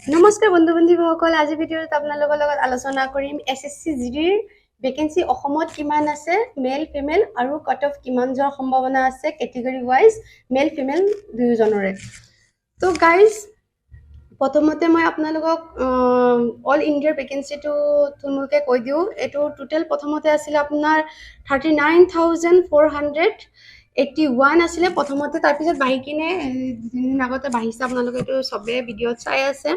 নমস্কাৰ বন্ধু বান্ধৱীসকল, আজি ভিডিঅ'ত আপোনালোকৰ লগত আলোচনা কৰিম এছএছচি জিডিৰ ভেকেন্সি অসমত কিমান আছে, মেল ফিমেল আৰু কাট অফ কিমান যোৱাৰ সম্ভাৱনা আছে কেটেগৰী ৱাইজ মেল ফিমেল দুয়োজনৰে। তো গাইজ, প্ৰথমতে মই আপোনালোকক অল ইণ্ডিয়াৰ ভেকেন্সিটো থুলমূলকৈ কৈ দিওঁ। এইটো টোটেল প্ৰথমতে আছিলে আপোনাৰ 39,481 আছিলে প্ৰথমতে, তাৰপিছত বাঢ়ি কিনে দুদিন আগতে বাঢ়িছে। আপোনালোকে এইটো চবে ভিডিঅ'ত চাই আছে,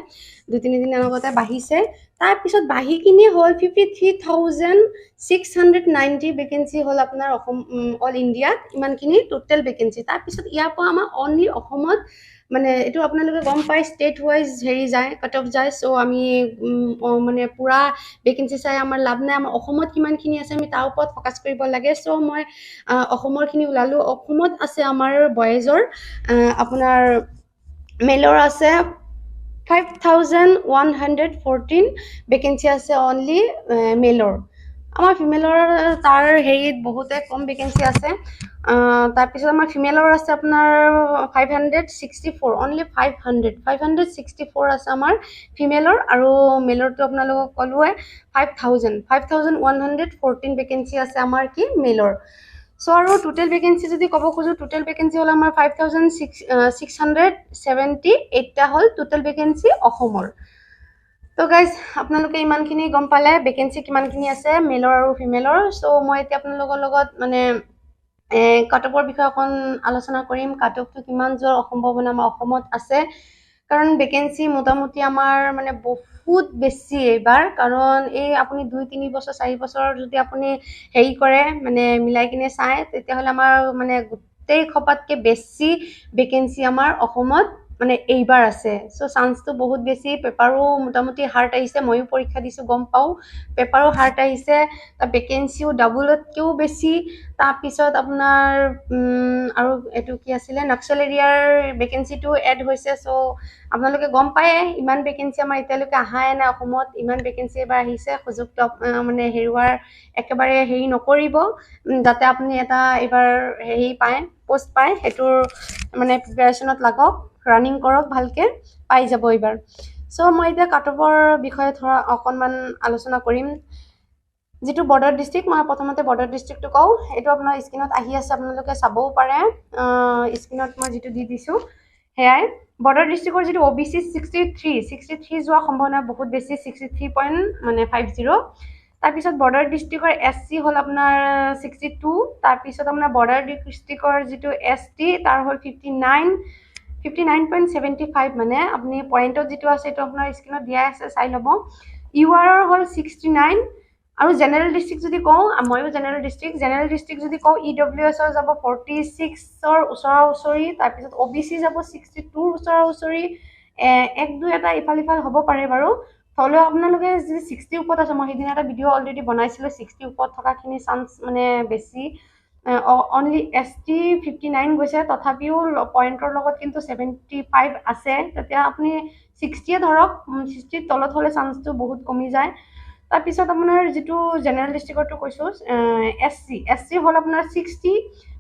2-3 দিন আগতে বাঢ়িছে। তাৰপিছত বাঢ়ি কিনে হ'ল 53,690 ভেকেন্সি হ'ল আপোনাৰ অসম অল ইণ্ডিয়াত, ইমানখিনি টোটেল ভেকেন্সি। তাৰপিছত ইয়াৰ পৰা আমাৰ অনলি অসমত মানে এইটো আপোনালোকে গম পায় ষ্টেট ৱাইজ হেৰি যায়, কাট অফ যায়। চ' আমি মানে পূৰা ভেকেন্সি চাই আমাৰ লাভ নাই, আমাৰ অসমত কিমানখিনি আছে আমি তাৰ ওপৰত ফ'কাছ কৰিব লাগে। চ' মই অসমৰখিনি ওলালোঁ। অসমত আছে আমাৰ বয়েজৰ আপোনাৰ মেলৰ আছে 5,114 ভেকেন্সি আছে অনলি মেলৰ। আমাৰ ফিমেলৰ তাৰ হেৰিত বহুতে কম ভেকেন্সি আছে। তাৰপিছত আমাৰ ফিমেলৰ আছে আপোনাৰ 564, অনলি 564 আছে আমাৰ ফিমেলৰ, আৰু মেলৰটো আপোনালোকক ক'লোৱে 5,114 ভেকেন্সি আছে আমাৰ কি মেলৰ। চ' আৰু টোটেল ভেকেন্সি যদি ক'ব খোজোঁ, টোটেল ভেকেন্সি হ'ল আমাৰ 5,678টা হ'ল টোটেল ভেকেন্সি অসমৰ। তো গাইজ, আপোনালোকে ইমানখিনি গম পালে ভেকেন্সি কিমানখিনি আছে মেলৰ আৰু ফিমেলৰ। চ' মই এতিয়া আপোনালোকৰ লগত মানে কাট অফৰ বিষয়ে অকণ আলোচনা কৰিম। কাট অফটো কিমান যোৱাৰ সম্ভাৱনা আমাৰ অসমত আছে, কাৰণ ভেকেন্সি মোটামুটি আমাৰ মানে বহুত বেছি এইবাৰ। কাৰণ এই আপুনি 2-3 বছৰ 4 বছৰ যদি আপুনি হেৰি কৰে মানে মিলাই কিনে চায়, তেতিয়াহ'লে আমাৰ মানে গোটেই খপাতকৈ বেছি ভেকেন্সি আমাৰ অসমত মানে এইবাৰ আছে। চ' চান্সটো বহুত বেছি। পেপাৰো মোটামুটি হাৰ্ড আহিছে, ময়ো পৰীক্ষা দিছোঁ গম পাওঁ, পেপাৰো হাৰ্ড আহিছে। তাৰ ভেকেন্সিও ডাবলতকৈও বেছি। তাৰপিছত আপোনাৰ আৰু এইটো কি আছিলে নক্সাল এৰিয়াৰ ভেকেন্সিটো এড হৈছে। চ' আপোনালোকে গম পায়ে ইমান ভেকেন্সি আমাৰ এতিয়ালৈকে অহাই নাই অসমত। ইমান ভেকেন্সি এবাৰ আহিছে, সুযোগটো মানে হেৰুৱাৰ একেবাৰে হেৰি নকৰিব, যাতে আপুনি এটা এইবাৰ হেৰি পায়, পোষ্ট পায়, সেইটোৰ মানে প্ৰিপেৰেশ্যনত লাগক, ৰানিং কৰক, ভালকৈ পাই যাব এইবাৰ। চ' মই এতিয়া কাট অফৰ বিষয়ে অকণমান আলোচনা কৰিম। যিটো বৰ্ডাৰ ডিষ্ট্ৰিক্ট, মই প্ৰথমতে বৰ্ডাৰ ডিষ্ট্ৰিক্টটো কওঁ। এইটো আপোনাৰ স্ক্ৰীণত আহি আছে, আপোনালোকে চাবও পাৰে। স্ক্ৰীণত মই যিটো দি দিছোঁ সেয়াই। বৰ্ডাৰ ডিষ্ট্ৰিক্টৰ যিটো OBC 63 যোৱাৰ সম্ভাৱনা বহুত বেছি, 63.50। তাৰপিছত বৰ্ডাৰ ডিষ্ট্ৰিক্টৰ SC হ'ল আপোনাৰ 62। তাৰপিছত আপোনাৰ বৰ্ডাৰ ডিষ্ট্ৰিক্টৰ যিটো ST তাৰ হ'ল 59.75, মানে আপুনি পইণ্টত যিটো আছে এইটো আপোনাৰ স্ক্ৰীণত দিয়াই আছে, চাই ল'ব। UR হ'ল 69। আৰু জেনেৰেল ডিষ্ট্ৰিক্ট যদি কওঁ, ময়ো জেনেৰেল ডিষ্ট্ৰিক্ট যদি কওঁ, EWSৰ যাব 46ৰ ওচৰা ওচৰি। তাৰপিছত OBC যাব 62ৰ ওচৰা ওচৰি। 1-2 এটা ইফাল সিফাল হ'ব পাৰে বাৰু, হ'লেও আপোনালোকে যদি 60 ওপৰত আছে, মই সেইদিনা এটা ভিডিঅ' অলৰেডি বনাইছিলোঁ, 60 ওপৰত থকাখিনি চান্স মানে বেছি। অনলি ST 59 গৈছে, তথাপিও পইণ্টৰ লগত কিন্তু 75 আছে। তেতিয়া আপুনি 60 ধৰক, 60ৰ তলত হ'লে চান্সটো বহুত কমি যায়। তাৰপিছত আপোনাৰ যিটো জেনেৰেল ডিষ্ট্ৰিক্টৰটো কৈছোঁ, SC হ'ল আপোনাৰ 60,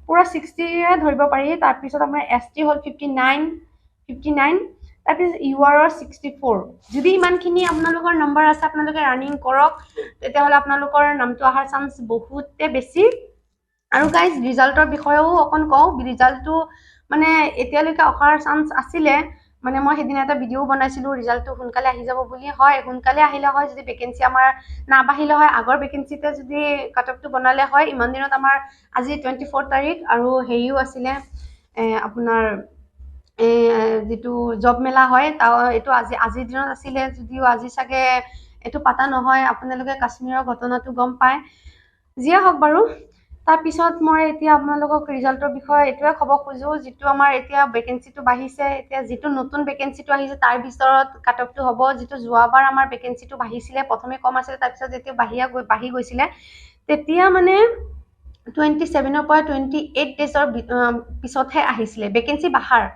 পূৰা 60য়ে ধৰিব পাৰি। তাৰপিছত আপোনাৰ ST হ'ল 59। তাৰপিছত URৰ 64। যদি ইমানখিনি আপোনালোকৰ নম্বৰ আছে, আপোনালোকে ৰানিং কৰক, তেতিয়াহ'লে আপোনালোকৰ নামটো অহাৰ চান্স বহুতে বেছি। আৰু গাইজ, ৰিজাল্টৰ বিষয়েও অকণ কওঁ। ৰিজাল্টটো মানে এতিয়ালৈকে অহাৰ চান্স আছিলে, মানে মই সেইদিনা এটা ভিডিঅ' বনাইছিলোঁ ৰিজাল্টটো সোনকালে আহি যাব বুলি। হয়, সোনকালে আহিলে হয়, যদি ভেকেন্সি আমাৰ নাবাঢ়িলে হয়, আগৰ ভেকেন্সিতে যদি কাট অফটো বনালে হয়। ইমান দিনত আমাৰ আজি 24 তাৰিখ, আৰু হেৰিও আছিলে আপোনাৰ যিটো জব মেলা হয়, এইটো আজিৰ দিনত আছিলে যদিও আজি চাগে এইটো পাতা নহয়। আপোনালোকে কাশ্মীৰৰ ঘটনাটো গম পায়, যিয়ে হওক বাৰু। তাৰপিছত মই এতিয়া আপোনালোকক ৰিজাল্টৰ বিষয়ে এইটোৱে ক'ব খোজোঁ, যিটো আমাৰ এতিয়া ভেকেন্সিটো বাঢ়িছে, এতিয়া যিটো নতুন ভেকেন্সিটো আহিছে তাৰ ভিতৰত কাট অফটো হ'ব। যিটো যোৱাবাৰ আমাৰ ভেকেন্সিটো বাঢ়িছিলে, প্ৰথমে কম আছিলে, তাৰপিছত যেতিয়া বাঢ়ি গৈছিলে, তেতিয়া মানে 27ৰ পৰা 28 ডেজৰ পিছতহে আহিছিলে ভেকেন্সি বাঢ়াৰ।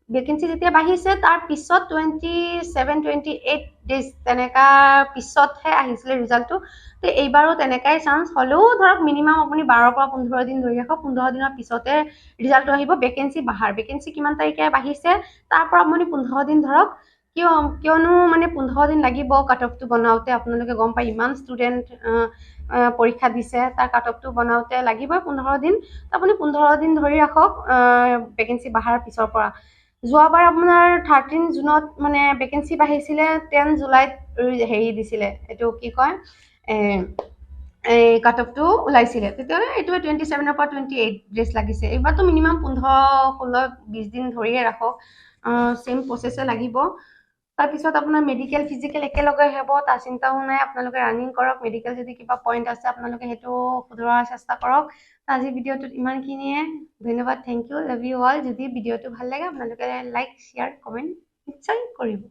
ভেকেন্সি যেতিয়া বাঢ়িছে তাৰ পিছত 27-28 ডেজ তেনেকা পিছতহে আহিছিলে ৰিজাল্টটো। তো এইবাৰো তেনেকাই চান্স, হ'লেও ধৰক মিনিমাম আপুনি 12 পৰা 15 দিন ধৰি ৰাখক, 15 দিনৰ পিছতে ৰিজাল্টটো আহিব ভেকেন্সি বাঢ়াৰ। ভেকেন্সি কিমান তাৰিখে বাঢ়িছে তাৰ পৰা আপুনি 15 দিন ধৰক, কিয়নো মানে 15 দিন লাগিব কাট অফটো বনাওঁতে আপোনালোকে গম পায় ইমান ষ্টুডেণ্ট পৰীক্ষা দিছে তাৰ কাট অফটো বনাওঁতে লাগিবই 15 দিন আপুনি 15 দিন ধৰি ৰাখক ভেকেঞ্চি বাঢ়াৰ পিছৰ পৰা যোৱাবাৰ আপোনাৰ 13 জুনত মানে ভেকেঞ্চি বাঢ়িছিলে 10 জুলাইত হেৰি দিছিলে এইটো কি কয় এই কাট অফটো ওলাইছিলে তেতিয়াহ'লে এইটো 27ৰ পৰা 28 ডেজ লাগিছে এইবাৰতো মিনিমাম 15-16-20 দিন ধৰিয়ে ৰাখক সেম প্ৰচেছে লাগিব তাৰপিছত আপোনাৰ মেডিকেল ফিজিকেল একেলগে হ'ব তাৰ চিন্তাও নাই আপোনালোকে ৰানিং কৰক মেডিকেল যদি কিবা পইণ্ট আছে আপোনালোকে সেইটো শুধৰোৱাৰ চেষ্টা কৰক আজি ভিডিঅ'টোত ইমানখিনিয়ে ধন্যবাদ thank you love you all যদি ভিডিঅ'টো ভাল লাগে আপোনালোকে লাইক শ্বেয়াৰ কমেণ্ট নিশ্চয় কৰিব